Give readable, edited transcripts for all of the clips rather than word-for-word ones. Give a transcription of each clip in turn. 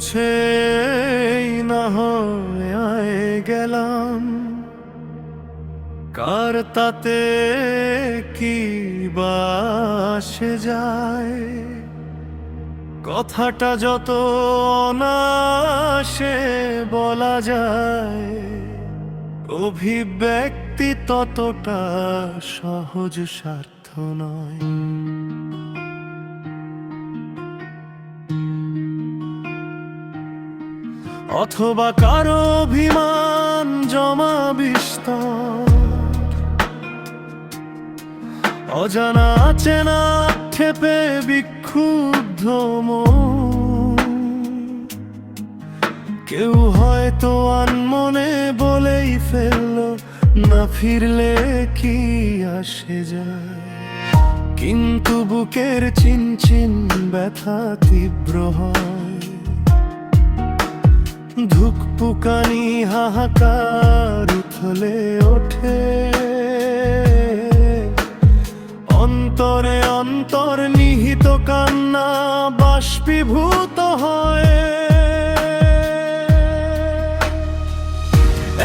মুছে না হয়ে গেলাম, কার তাতে কি বাসে যায়। কথাটা যত অনায়াসে বলা যায়, অভিব্যক্তি ততটা সহজ সার্থ নয়। অথবা কারো অভিমান জমা বিস্তর, অজানা চেনা ক্ষেপে বিক্ষুব্ধ মন। কেউ হয়তো আনমনে বলেই ফেললো, না ফিরলে কি আসে যায়। কিন্তু বুকের চিনচিন ব্যথা তীব্র হয়, ধুকপুকানি হাহাকার উথলে ওঠে। অন্তরে অন্তর্নিহিত কান্না বাষ্পীভূত হয়।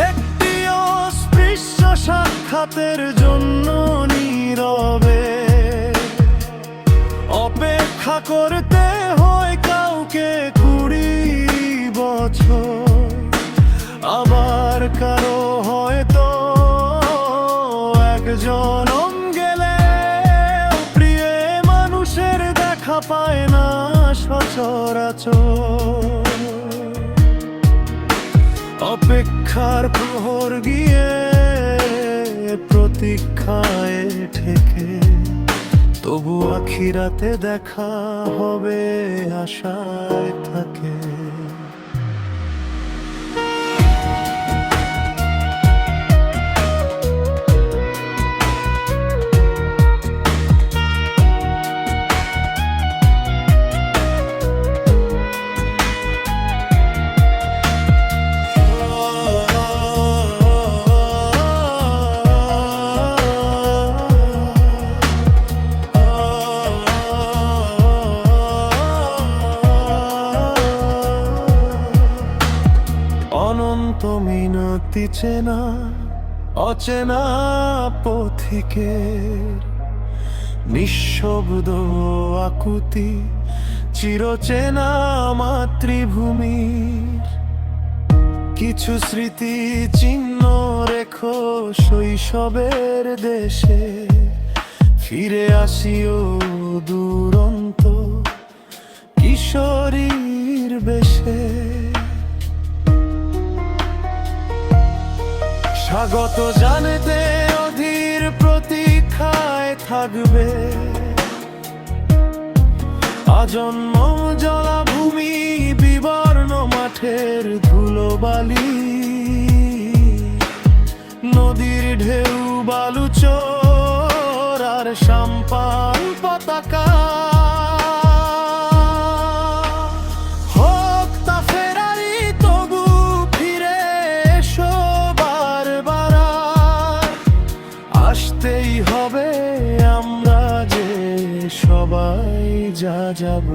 একটি অস্পৃশ্য সাক্ষাতের জন্য নীরবে অপেক্ষা করতে হয় কাউকে 20 বছর। আবার কারো হয়তো একজন পায় না সচরাচর। অপেক্ষার প্রহর গিয়ে প্রতীক্ষায় ঠেকে, তবু আখিরাতে দেখা হবে আশায় থাকে। অনন্ত মিনতি চেনা অচেনা পথিকের, নিঃশব্দ আকুতি চিরচেনা মাতৃভূমির। কিছু স্মৃতি চিহ্ন রেখো শৈশবের দেশে, ফিরে আসিও দুরন্ত কিশোরীর বেশে। স্বাগত জানতে অধীর প্রতীক্ষায় থাকবে, আজন্ম জলাভূমি বিবর্ণ মাঠের ধুলোবালি। নদীর ঢেউ বালুচর আর সাম্পান পতাকা। আসতেই হবে আমরা যে সবাই যা যাব।